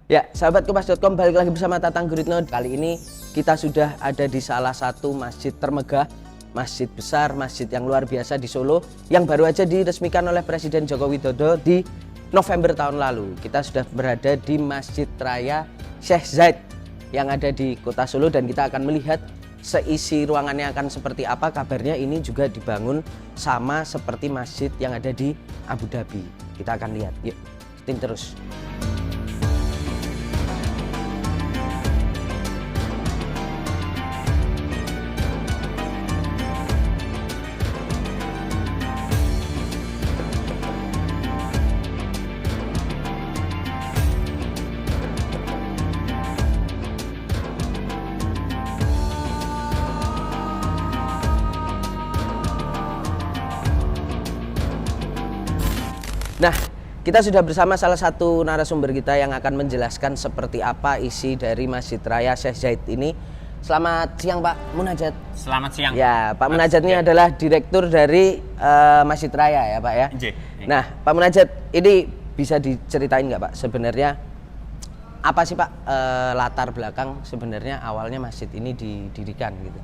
Ya, sahabat Kompas.com, balik lagi bersama Tatang Guritno. Kali ini kita sudah ada di salah satu masjid termegah, masjid besar, masjid yang luar biasa di Solo, yang baru aja diresmikan oleh Presiden Joko Widodo di November tahun lalu. Kita sudah berada di Masjid Raya Syekh Zaid yang ada di kota Solo, dan kita akan melihat seisi ruangannya akan seperti apa. Kabarnya ini juga dibangun sama seperti masjid yang ada di Abu Dhabi. Kita akan lihat, yuk, ikutin terus. Nah, kita sudah bersama salah satu narasumber kita yang akan menjelaskan seperti apa isi dari Masjid Raya Syekh Zaid ini. Selamat siang Pak Munajat. Selamat siang. Ya, Pak Munajat ini adalah direktur dari Masjid Raya ya Pak ya. Nah, Pak Munajat, ini bisa diceritain nggak Pak sebenarnya apa sih Pak latar belakang sebenarnya awalnya masjid ini didirikan gitu?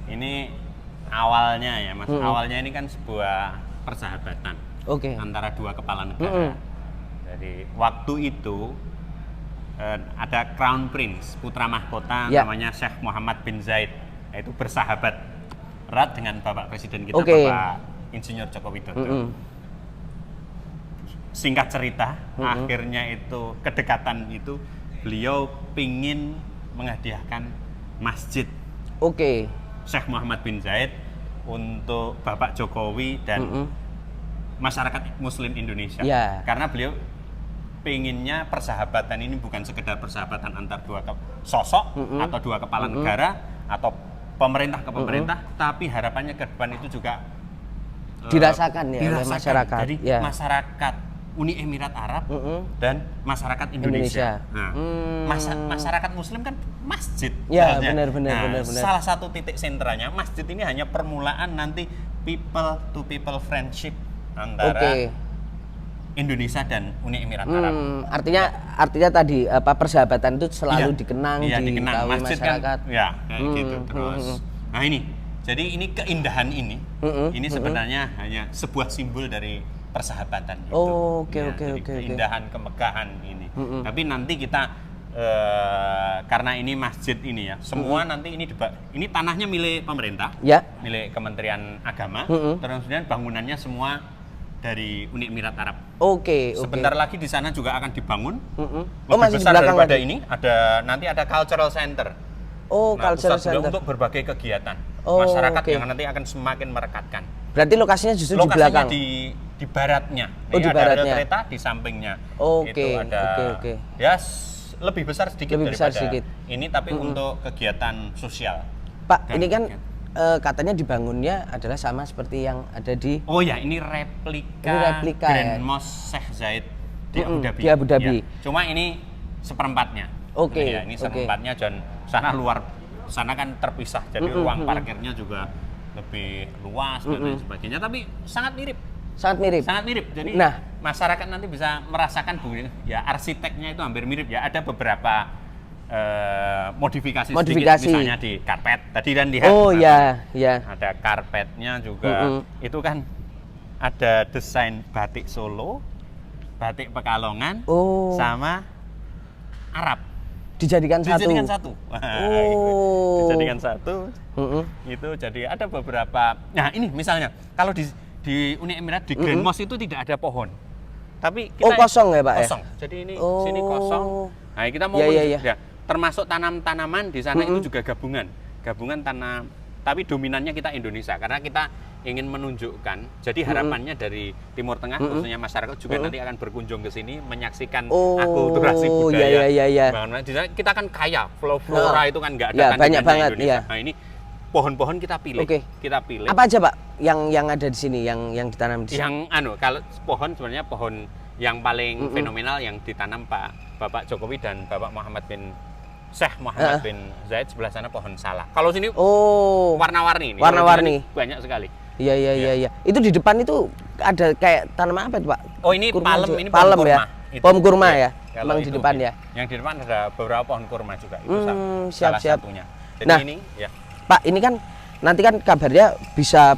Ini awalnya ya Mas. Awalnya ini kan sebuah persahabatan. Antara dua kepala negara. Jadi waktu itu ada Crown Prince, putra mahkota namanya Syekh Muhammad bin Zaid, yaitu bersahabat erat dengan Bapak Presiden kita, Bapak Insinyur Joko Widodo. Singkat cerita, akhirnya itu kedekatan itu beliau pingin menghadiahkan masjid Syekh Muhammad bin Zaid untuk Bapak Jokowi dan masyarakat Muslim Indonesia, karena beliau pengennya persahabatan ini bukan sekedar persahabatan antar dua sosok atau dua kepala negara atau pemerintah ke pemerintah, tapi harapannya ke depan itu juga dirasakan oleh masyarakat. Jadi masyarakat Uni Emirat Arab dan masyarakat Indonesia. Nah, masyarakat Muslim kan masjid. Ya, benar. Salah satu titik sentranya masjid ini hanya permulaan nanti people to people friendship antara Indonesia dan Uni Emirat Arab. Artinya tadi persahabatan itu selalu dikenang di masjid masyarakat. Kan, kayak gitu terus. Nah jadi ini keindahan ini sebenarnya hanya sebuah simbol dari persahabatan itu. Keindahan kemegahan ini. Tapi nanti kita karena ini masjid ini ya, semua nanti ini tanahnya milik pemerintah, milik Kementerian Agama, terus kemudian bangunannya semua dari Uni Emirat Arab. Sebentar lagi di sana juga akan dibangun lebih besar daripada ini. Nanti ada cultural center. Cultural center untuk berbagai kegiatan masyarakat yang nanti akan semakin merekatkan. Berarti lokasinya justru di belakang. Di baratnya. Di ada baratnya. rel kereta di sampingnya. Itu ada. Ya lebih besar sedikit daripada ini, tapi untuk kegiatan sosial. Pak, ini kan katanya dibangunnya adalah sama seperti yang ada di ini replika Grand Mosque Syekh Zaid di Abu Dhabi. Cuma ini seperempatnya. Ini seperempatnya, dan sana kan terpisah, jadi ruang parkirnya juga lebih luas dan lain sebagainya, tapi sangat mirip. Jadi masyarakat nanti bisa merasakan ya, arsiteknya itu hampir mirip ya. Ada beberapa modifikasi sedikit, misalnya di karpet tadi dan lihat. Ada karpetnya juga. Itu kan ada desain batik Solo, batik Pekalongan, sama Arab. Dijadikan satu. Dijadikan satu. Itu jadi ada beberapa. Nah ini misalnya kalau di Uni Emirat, di Grand Mosque itu tidak ada pohon, tapi kita kosong ya Pak? Kosong. Jadi ini sini kosong. Nah kita mau termasuk tanam-tanaman di sana itu juga gabungan tanam, tapi dominannya kita Indonesia karena kita ingin menunjukkan. Jadi harapannya dari Timur Tengah, khususnya masyarakat juga nanti akan berkunjung ke sini menyaksikan akulturasi budaya. Di sana kita kan kaya, flora itu kan nggak ada banyak banget. Nah ini pohon-pohon kita pilih. Apa aja Pak yang ada di sini yang ditanam di sini? Kalau pohon sebenarnya pohon yang paling fenomenal yang ditanam Bapak Jokowi dan Bapak Syekh Muhammad bin Zaid, sebelah sana pohon salak. Kalau sini warna-warni. Warna-warni banyak sekali. Iya. Itu di depan itu ada kayak tanaman apa itu Pak? Ini palem, ini palem ya. Pohon kurma ya. Emang di depan ya? Yang di depan ada beberapa pohon kurma juga. Itu salah siap. satunya. Jadi Nah, ini ya. Pak, ini kan nanti kan kabarnya bisa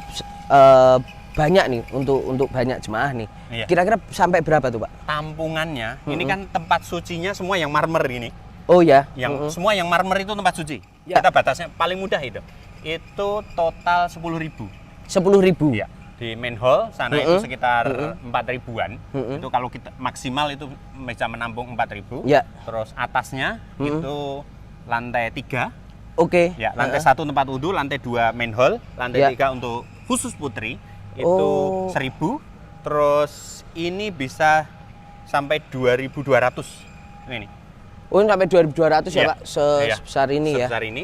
banyak nih untuk banyak jemaah nih. Iya. Kira-kira sampai berapa tuh, Pak? Tampungannya, ini kan tempat sucinya semua yang marmer ini. Oh ya. Yang semua yang marmer itu tempat suci. Ya. Kita batasnya paling mudah itu. Itu total 10.000. 10.000. Iya. Di main hall sana itu sekitar 4.000-an. Itu kalau kita maksimal itu bisa menampung 4.000. Ya. Terus atasnya itu lantai 3. Oke. Ya, lantai 1 tempat wudhu, lantai 2 main hall, lantai 3 untuk khusus putri itu 1.000. Terus ini bisa sampai 2.200. Ini. Oh, sampai 2.200 ya, Pak? Sebesar ini ya. Sebesar ini.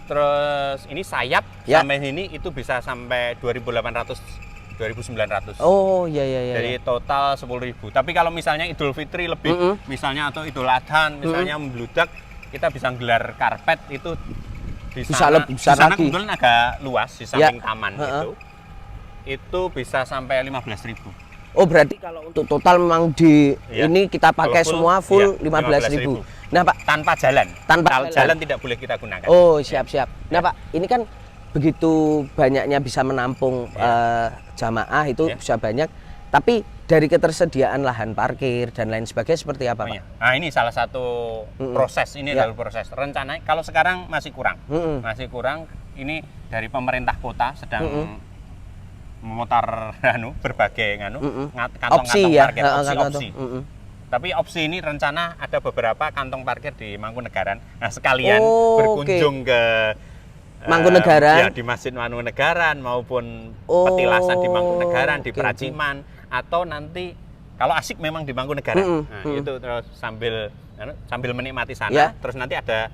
Terus ini sayap sampai sini itu bisa sampai 2.800, 2.900. Oh, iya. Jadi total 10.000. Tapi kalau misalnya Idul Fitri lebih, misalnya atau Idul Adha, misalnya membludak, kita bisa gelar karpet itu di sana. Di sana kebetulan agak luas di samping taman itu bisa sampai 15.000. Oh, berarti kalau untuk total memang ini kita pakai semua full 15.000. Nah, Pak, tanpa jalan. Tanpa jalan tidak boleh kita gunakan. Oh, siap. Nah, Pak, ini kan begitu banyaknya bisa menampung jamaah itu bisa banyak. Tapi dari ketersediaan lahan parkir dan lain sebagainya seperti apa, Pak? Nah, ini salah satu proses. Ini adalah proses. Rencananya kalau sekarang masih kurang. Masih kurang. Ini dari pemerintah kota sedang memutar berbagai kantong-kantong parkir, opsi. Tapi opsi ini rencana ada beberapa kantong parkir di Mangkunegaran. Nah, sekalian berkunjung ke Mangkunegaran, ya, di Masjid Mangkunegaran maupun petilasan di Mangkunegaran, di Praciman, atau nanti kalau asik memang di Mangkunegaran. Itu terus sambil menikmati sana, terus nanti ada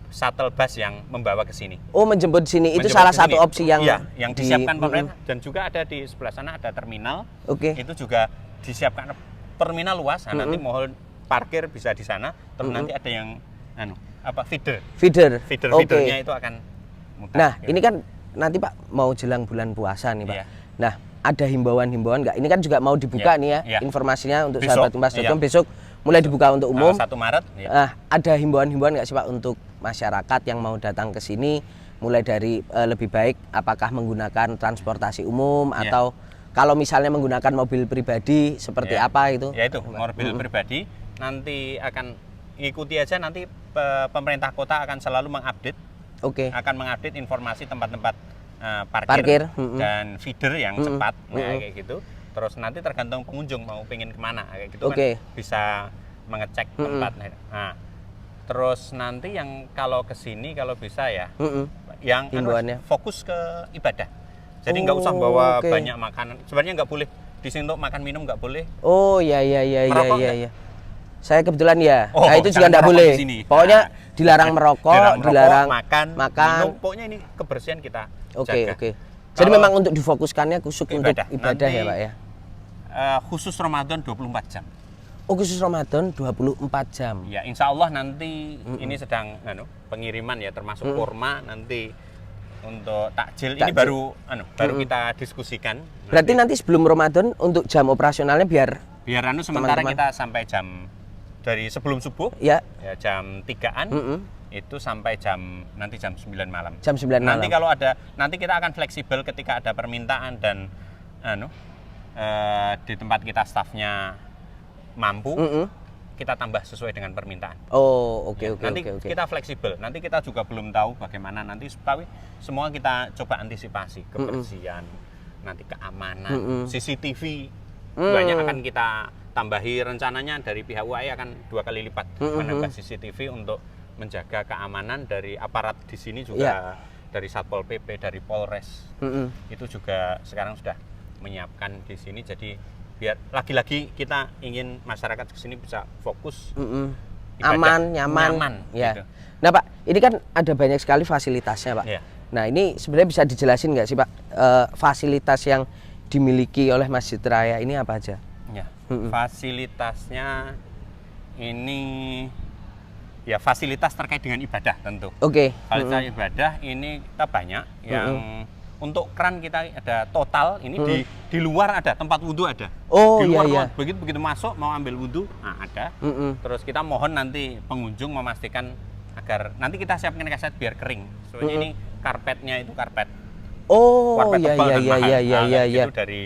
shuttle bus yang membawa ke sini. Oh, menjemput di sini. Itu salah satu opsi yang disiapkan pemerintah. Dan juga ada di sebelah sana ada terminal. Itu juga disiapkan terminal luas. Nanti mohon parkir bisa di sana. Terus nanti ada yang feedernya itu akan mutar. Nah, ini kan nanti Pak mau jelang bulan puasa nih, Pak. Nah, ada himbauan nggak? Ini kan juga mau dibuka nih ya informasinya untuk sahabat Kompas.com besok mulai dibuka untuk umum. 1 Maret. Nah, ada himbauan nggak sih, Pak, untuk masyarakat yang mau datang ke sini, mulai dari lebih baik apakah menggunakan transportasi umum atau kalau misalnya menggunakan mobil pribadi seperti apa itu? Ya itu, mobil pribadi nanti akan ikuti aja, nanti pemerintah kota akan selalu mengupdate. Akan mengupdate informasi tempat-tempat parkir dan feeder yang cepat kayak gitu. Terus nanti tergantung pengunjung mau pengen kemana kayak gitu kan bisa mengecek tempat. Nah, terus nanti yang kalau kesini kalau bisa ya yang fokus ke ibadah. Jadi nggak usah bawa banyak makanan. Sebenarnya nggak boleh di sini untuk makan minum nggak boleh. Oh iya. Saya kebetulan nah, itu juga nggak boleh. Pokoknya dilarang merokok, dilarang makan. Minum. Pokoknya ini kebersihan kita jaga. Jadi memang untuk difokuskannya khusus untuk ibadah nanti, ya, Pak ya. Khusus Ramadan 24 jam. Oh, khusus Ramadan 24 jam. Ya, insya Allah nanti ini sedang pengiriman ya, termasuk kurma nanti untuk takjil. Ini baru kita diskusikan. Berarti nanti sebelum Ramadan untuk jam operasionalnya biar sementara kita sampai jam dari sebelum subuh ya jam 3-an itu sampai jam 9 malam. Jam 9 malam. Nanti kita akan fleksibel ketika ada permintaan dan di tempat kita stafnya mampu kita tambah sesuai dengan permintaan. Oh, oke. Nanti kita fleksibel. Nanti kita juga belum tahu bagaimana nanti, tapi semua kita coba antisipasi kebersihan, nanti keamanan, CCTV banyak akan kita tambahi. Rencananya dari pihak UAE akan 2 kali lipat menambah CCTV untuk menjaga keamanan dari aparat di sini juga dari Satpol PP, dari Polres. Itu juga sekarang sudah menyiapkan di sini, jadi biar lagi-lagi kita ingin masyarakat kesini bisa fokus, aman, nyaman. Ya. Gitu. Nah, Pak, ini kan ada banyak sekali fasilitasnya, Pak. Ya. Nah, ini sebenarnya bisa dijelasin nggak sih, Pak, fasilitas yang dimiliki oleh Masjid Raya ini apa aja? Ya. Fasilitasnya ini ya fasilitas terkait dengan ibadah tentu. Fasilitas ibadah ini kita banyak yang untuk keran kita ada total ini di luar ada tempat wudhu ada. Oh di luar iya. Begitu masuk mau ambil wudhu, nah ada. Terus kita mohon nanti pengunjung memastikan agar nanti kita siapkan kaset biar kering. Soalnya ini karpetnya itu karpet. Oh karpet iya tebal dan mahal. iya. Itu dari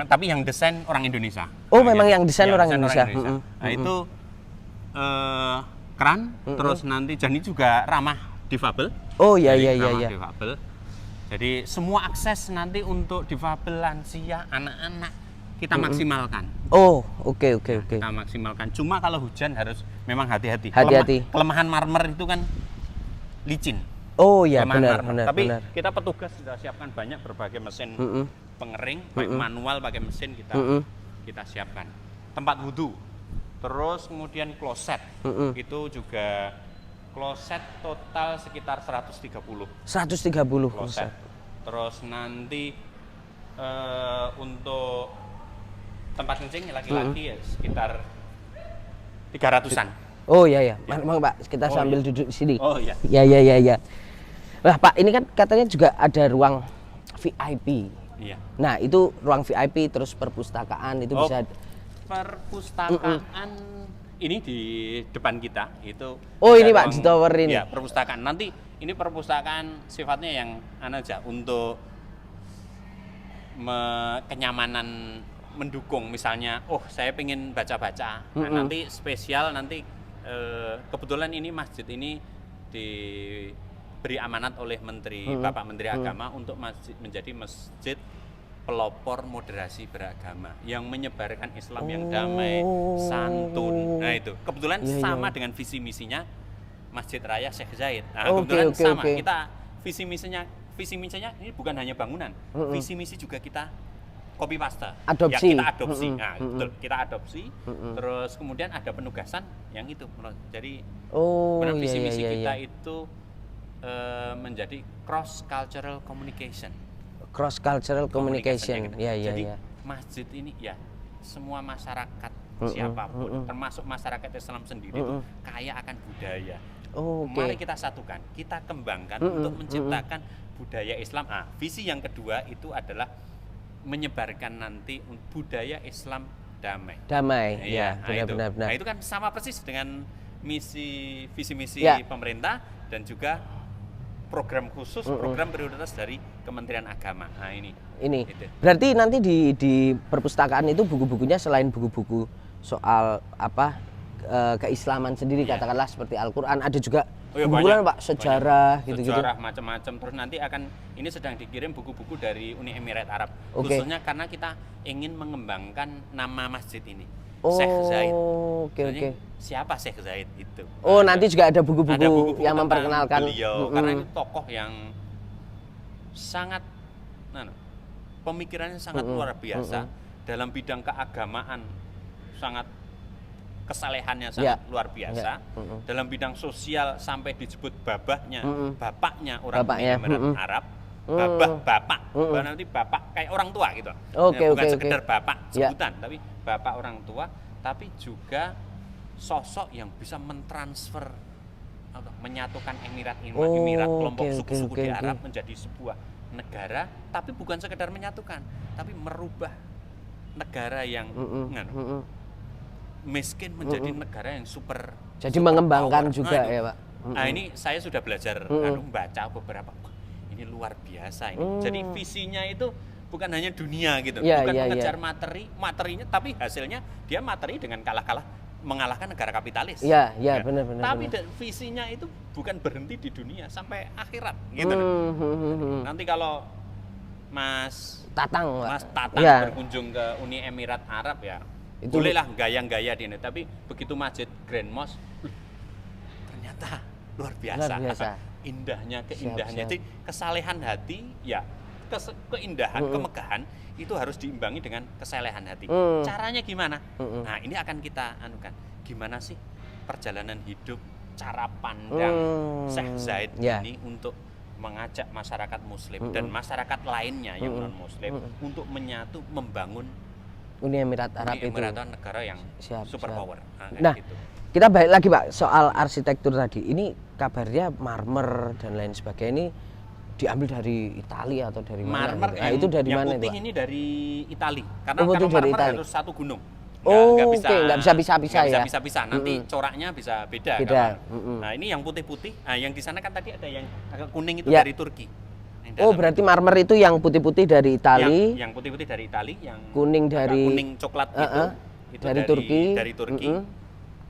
tapi yang desain orang Indonesia. Oh memang yang desain orang Indonesia. Nah itu keran, terus nanti Jani juga ramah difabel. Oh iya. Difabel. Jadi semua akses nanti untuk difabel, lansia, anak-anak kita maksimalkan. Oh oke. Kita maksimalkan. Cuma kalau hujan harus memang hati-hati. Kelemahan marmer itu kan licin. Oh iya benar. Tapi kita petugas sudah siapkan banyak berbagai mesin pengering, baik manual pakai mesin kita siapkan. Tempat wudhu. Terus kemudian kloset. Itu juga kloset total sekitar 130 kloset. Terus nanti untuk tempat kencing laki-laki ya sekitar 300-an. Oh iya. Memang Pak, kita sambil duduk di sini. Oh iya. Iya. Nah Pak, ini kan katanya juga ada ruang VIP. Iya. Nah itu ruang VIP terus perpustakaan itu bisa. Perpustakaan ini di depan kita itu. Oh ini Pak di tower ini. Ya perpustakaan. Nanti ini perpustakaan sifatnya yang aja untuk kenyamanan mendukung. Misalnya, saya pengen baca-baca. Nah, nanti spesial nanti kebetulan ini masjid ini diberi amanat oleh Bapak Menteri Agama untuk menjadi masjid pelopor moderasi beragama yang menyebarkan Islam yang damai, santun. Nah itu kebetulan sama dengan visi misinya Masjid Raya Syekh Zayed. Nah kebetulan sama. Kita visi misinya ini bukan hanya bangunan, visi misi juga kita copy paste. Adopsi. Ya, kita adopsi. Nah betul, kita adopsi. Terus kemudian ada penugasan yang itu. Jadi visi misi kita itu menjadi cross cultural communication. Cross cultural communication. Jadi masjid ini ya semua masyarakat siapapun termasuk masyarakat Islam sendiri itu kaya akan budaya. Mari kita satukan, kita kembangkan untuk menciptakan budaya Islam. Visi yang kedua itu adalah menyebarkan nanti budaya Islam damai. Ya, benar. Nah, itu kan sama persis dengan visi misi pemerintah dan juga program khusus, program prioritas dari Kementerian Agama. Nah ini. Gitu. Berarti nanti di perpustakaan itu buku-bukunya selain buku-buku soal keislaman sendiri, katakanlah seperti Al-Quran, ada juga buku-buku Pak, sejarah gitu-gitu. Sejarah macam-macam. Terus nanti ini sedang dikirim buku-buku dari Uni Emirat Arab. Khususnya karena kita ingin mengembangkan nama masjid ini. Syekh Zayed. Oke. Siapa Syekh Zayed itu? Nanti juga ada buku-buku yang memperkenalkan beliau. Karena ini tokoh yang sangat pemikirannya sangat luar biasa dalam bidang keagamaan, sangat kesalehannya sangat luar biasa. Dalam bidang sosial sampai disebut bapaknya orang Emirat Arab. Bapak. Nanti bapak kayak orang tua gitu. Bukan sekedar bapak sebutan, tapi bapak orang tua, tapi juga sosok yang bisa mentransfer menyatukan Emirat kelompok suku-suku di Arab menjadi sebuah negara, tapi bukan sekedar menyatukan, tapi merubah negara yang miskin menjadi negara yang super. Jadi mengembangkan juga ya Pak. Nah ini saya sudah belajar membaca beberapa. Ini luar biasa ini. Jadi visinya itu bukan hanya dunia gitu, bukan mengejar materinya, tapi hasilnya dia materi dengan mengalahkan negara kapitalis. Iya, benar. Tapi visinya itu bukan berhenti di dunia sampai akhirat gitu. Nanti kalau Mas Tatang berkunjung ke Uni Emirat Arab ya, bolehlah gaya-gaya di ini. Tapi begitu Masjid Grand Mosque, ternyata luar biasa. Keindahannya. Jadi kesalehan hati ya, keindahan, kemegahan itu harus diimbangi dengan kesalehan hati. Caranya gimana? Nah, ini akan kita anukan. Gimana sih perjalanan hidup, cara pandang Syekh Zayed ini untuk mengajak masyarakat muslim dan masyarakat lainnya yang non muslim untuk menyatu membangun Uni Emirat Arab itu negara yang superpower. Nah, gitu. Kita balik lagi Pak soal arsitektur tadi. Ini kabarnya marmer dan lain sebagainya ini diambil dari Italia atau dari mana? Marmer Nah, itu dari mana itu? Yang putih ini dari Itali. Karena kalau marmer Itali harus satu gunung. Nggak bisa pisah-pisah ya. Nggak bisa pisah. Nanti coraknya bisa beda. Nah, ini yang putih-putih. Nah, yang di sana kan tadi ada yang agak kuning itu dari Turki. Berarti marmer itu yang putih-putih dari Itali. Yang putih-putih dari Itali, yang kuning dari kuning coklat itu dari Turki. Dari Turki.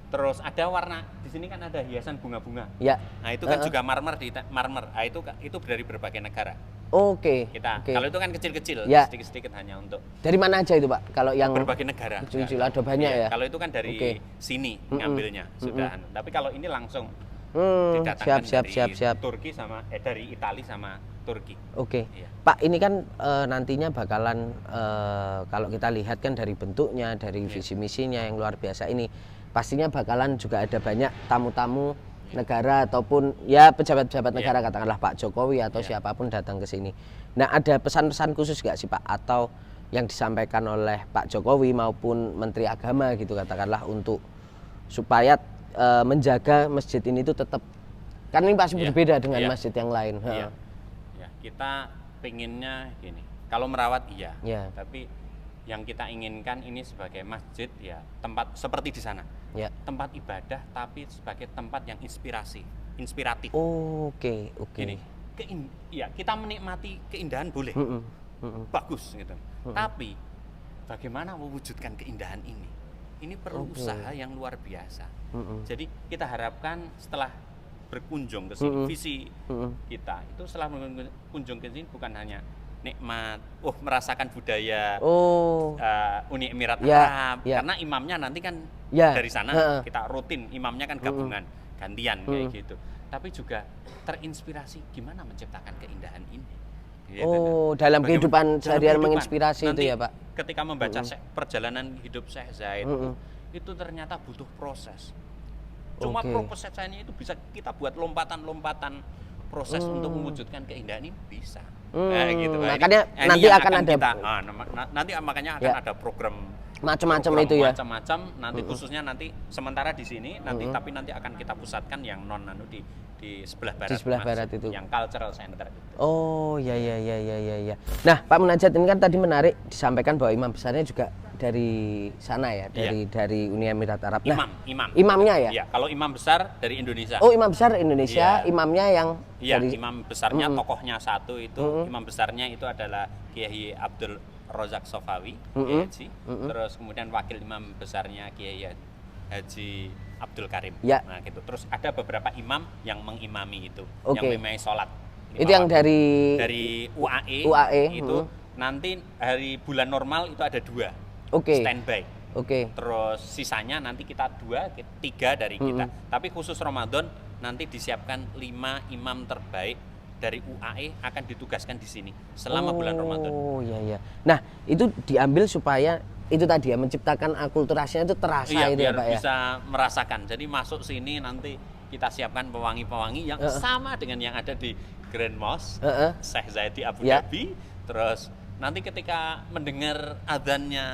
Terus ada warna di sini kan ada hiasan bunga-bunga. Ya. Nah, itu kan juga marmer marmer. Nah, itu dari berbagai negara. Oke. Kalau itu kan kecil-kecil, sedikit-sedikit hanya untuk. Dari mana aja itu, Pak? Kalau yang berbagai negara. Kecil-kecil ada banyak ya. Kalau itu kan dari sini ngambilnya sudah. Tapi kalau ini langsung didatangkan dari Turki sama dari Itali sama Turki. Oke. Pak, ini kan nantinya bakalan kalau kita lihat kan dari bentuknya, dari visi misinya yang luar biasa ini, pastinya bakalan juga ada banyak tamu-tamu negara ataupun ya pejabat-pejabat negara, katakanlah Pak Jokowi atau siapapun datang ke sini. Nah, ada pesan-pesan khusus nggak sih Pak, atau yang disampaikan oleh Pak Jokowi maupun Menteri Agama gitu katakanlah untuk supaya menjaga masjid ini itu tetap, kan ini pasti berbeda dengan masjid yang lain. Kita pengennya gini, kalau merawat tapi yang kita inginkan ini sebagai masjid ya tempat seperti di sana, tempat ibadah tapi sebagai tempat yang inspiratif. Oke. Gini, kita menikmati keindahan boleh, bagus gitu. Tapi bagaimana mewujudkan keindahan ini? Ini perlu usaha yang luar biasa. Jadi kita harapkan setelah berkunjung ke sini, visi kita itu setelah berkunjung ke sini bukan hanya nikmat, merasakan budaya Uni Emirat Arab, karena imamnya nanti kan dari sana kita rutin, imamnya kan gabungan, gantian kayak gitu. Tapi juga terinspirasi gimana menciptakan keindahan ini. Dalam kehidupan sehari-hari menginspirasi nanti, itu ya Pak. Ketika membaca perjalanan hidup Syekh Zaid itu ternyata butuh proses. Cuma prosesnya itu bisa kita buat lompatan-lompatan proses untuk mewujudkan keindahan ini bisa. Gitu. Makanya nanti akan ada nanti makanya akan ada program macam-macam itu ya. Macam-macam nanti khususnya nanti sementara di sini nanti tapi nanti akan kita pusatkan yang non di sebelah barat. Di sebelah barat itu. Yang cultural center itu. Ya. Nah, Pak Munajat ini kan tadi menarik disampaikan bahwa imam besarnya juga dari sana ya, dari Uni Emirat Arab. Imamnya ya? Iya, kalau imam besar dari Indonesia. Imam besar Indonesia, imamnya yang dari imam besarnya tokohnya satu itu, imam besarnya itu adalah Kiai Abdul Razak Sofawi, Haji. Terus kemudian wakil imam besarnya Kiai Haji Abdul Karim. Nah, gitu. Terus ada beberapa imam yang mengimami itu, yang mengimami sholat. Itu yang dari UAE itu nanti hari bulan normal itu ada 2. Standby. Terus sisanya nanti kita 3 dari kita. Tapi khusus Ramadan nanti disiapkan 5 imam terbaik dari UAE akan ditugaskan di sini selama bulan Ramadan. Nah, itu diambil supaya itu tadi ya menciptakan akulturasinya itu terasa itu ya Pak ya. Bisa merasakan. Jadi masuk sini nanti kita siapkan pewangi-pewangi yang sama dengan yang ada di Grand Mosque Syekh Zaid di Abu Dhabi. Terus nanti ketika mendengar adzannya,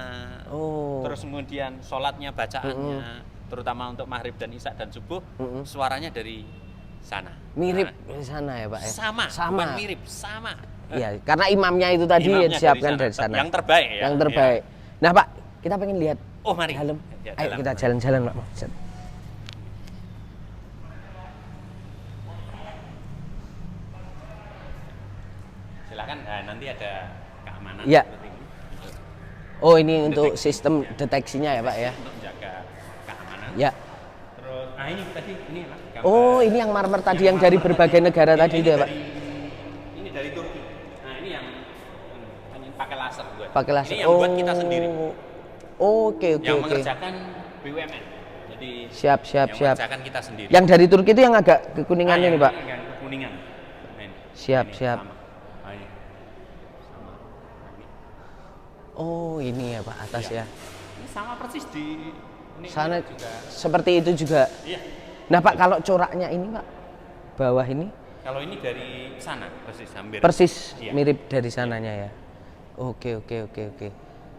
terus kemudian sholatnya, bacaannya, terutama untuk maghrib dan isya dan subuh, suaranya dari sana. Mirip dari sana ya Pak ya? Sama. Bukan mirip, sama. Iya, karena imamnya itu tadi disiapkan dari sana. Yang terbaik ya. Yang terbaik. Nah Pak, kita pengen lihat mari. Dalam. Ayo kita jalan-jalan Pak. Silakan, nanti ada keamanan. Iya. Ini untuk sistem deteksinya ya Pak ya. Untuk menjaga keamanan. Ya. Terus, ini tadi ini Pak. Ini yang marmer tadi yang dari berbagai negara tadi itu ya Pak. Ini dari Turki. Nah, ini yang pakai laser buat. Pakai laser. Ini yang buat kita sendiri. Yang mengerjakan BUMN. Jadi siap. mengerjakan kita sendiri. Yang dari Turki itu yang agak kekuningan ini Pak. Yang kekuningan. Siap. Sama. Ini ya Pak atas ya. Ini sama persis di sana juga. Seperti itu juga. Iya. Nah Pak, kalau coraknya ini Pak, bawah ini? Kalau ini dari sana persis hampir. Persis mirip dari sananya ya. Oke.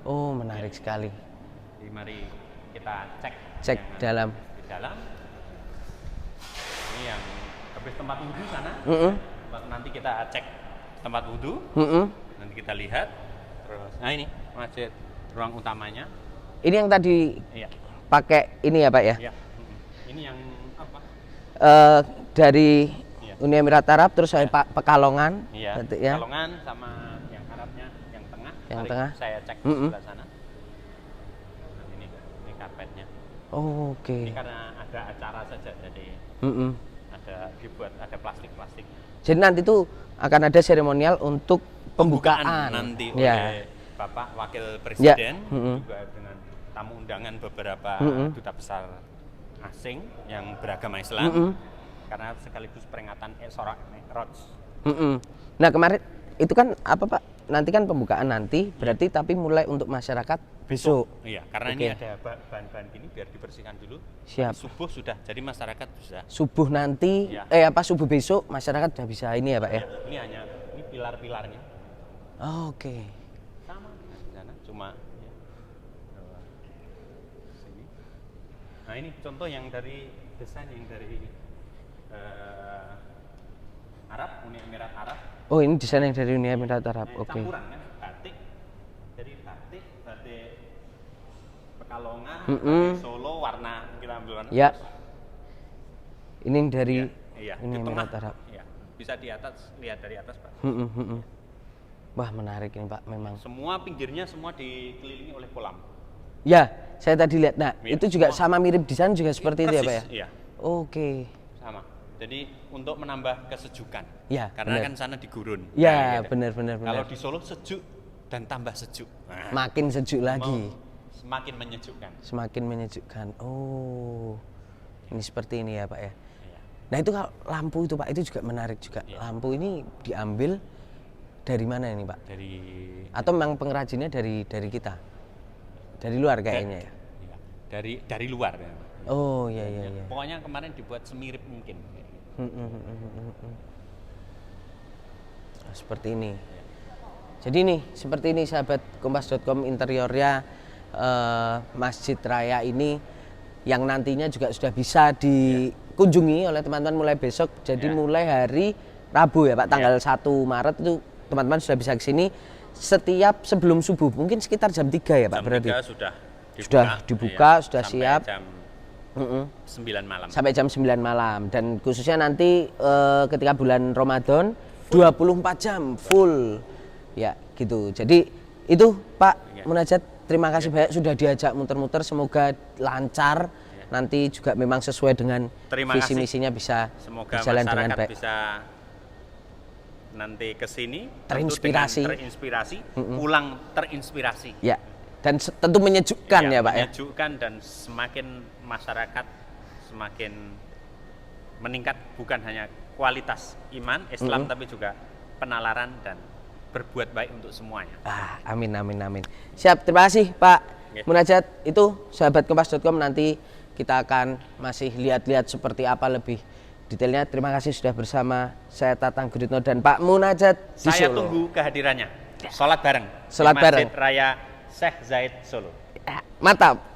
Menarik sekali. Jadi mari kita cek dalam. Di dalam. Ini yang habis tempat wudhu sana. nanti kita cek tempat wudhu, nanti kita lihat. Terus, nah ini masjid ruang utamanya. Ini yang tadi pakai ini ya Pak ya? Iya. Ini yang apa? Dari Uni Emirat Arab, terus saya Pekalongan. Iya. Ya. Pekalongan sama yang Arabnya yang tengah. Yang tengah. Saya cek di sebelah sana. Nah, ini karpetnya. Oh, oke. Ini karena ada acara saja, jadi ada plastik. Jadi nanti tuh akan ada seremonial untuk pembukaan nanti oleh Bapak Wakil Presiden juga dengan tamu undangan beberapa duta besar asing yang beragama Islam karena sekaligus peringatan Isra Mi'raj. Nah kemarin itu kan apa Pak? Nanti kan pembukaan nanti berarti tapi mulai untuk masyarakat besok. Iya, karena ini ada bahan-bahan gini biar dibersihkan dulu. Siap. Subuh sudah, jadi masyarakat bisa. Subuh nanti, subuh besok masyarakat sudah bisa ini ya Pak ya? Ini hanya pilar-pilarnya. Oh, oke. Sama dengan di sana, cuma sini. Nah ini contoh yang dari desain yang dari Arab, Uni Emirat Arab. Oh ini desain yang dari Uni Emirat Arab, oke. Campuran kan, batik Pekalongan, batik Solo, warna kita ambil warna. Ya. Ini dari Uni Emirat Arab. Iya. Bisa di atas, lihat dari atas Pak. Wah menarik ini Pak, memang. Semua pinggirnya semua dikelilingi oleh kolam. Ya, saya tadi lihat. Nah, itu juga sama mirip desain juga seperti itu ya Pak ya? Iya. Oke. Sama. Jadi untuk menambah kesejukan. Ya. Karena kan sana di gurun. Ya, benar. Kalau di Solo sejuk dan tambah sejuk. Nah, makin sejuk lagi. Semakin menyejukkan. Semakin menyejukkan. Oh. Ini seperti ini ya Pak ya. Nah, itu kalau lampu itu Pak, itu juga menarik juga. Lampu ini diambil dari mana ini Pak? Atau memang pengrajinnya dari kita? Dari luar kayaknya ya? Dari luar ya. Oh iya. Pokoknya kemarin dibuat semirip mungkin. Seperti ini. Jadi nih, seperti ini sahabat kompas.com interiornya Masjid Raya ini yang nantinya juga sudah bisa dikunjungi oleh teman-teman mulai besok. Jadi mulai hari Rabu ya Pak, tanggal 1 Maret itu teman-teman sudah bisa ke sini setiap sebelum subuh, mungkin sekitar jam 3 ya Pak berarti. Sudah dibuka, sudah siap. Jam 9 malam. Sampai jam 9 malam dan khususnya nanti ketika bulan Ramadan 24 jam full. Ya, gitu. Jadi itu Pak Munajat, terima kasih banyak sudah diajak muter-muter, semoga lancar. Nanti juga memang sesuai dengan visi misinya bisa berjalan dengan baik. Bisa nanti ke sini terinspirasi, pulang terinspirasi. Ya. Dan tentu menyejukkan ya Pak ya. Menyejukkan dan semakin masyarakat semakin meningkat, bukan hanya kualitas iman Islam tapi juga penalaran dan berbuat baik untuk semuanya. Amin. Siap, terima kasih Pak Munajat. Itu sahabat kompas.com, nanti kita akan masih lihat-lihat seperti apa lebih detailnya. Terima kasih sudah bersama saya Tatang Guritno dan Pak Munajat di Solo. Saya tunggu kehadirannya. Sholat bareng. Masjid Raya Syekh Zaid Solo. Mantap.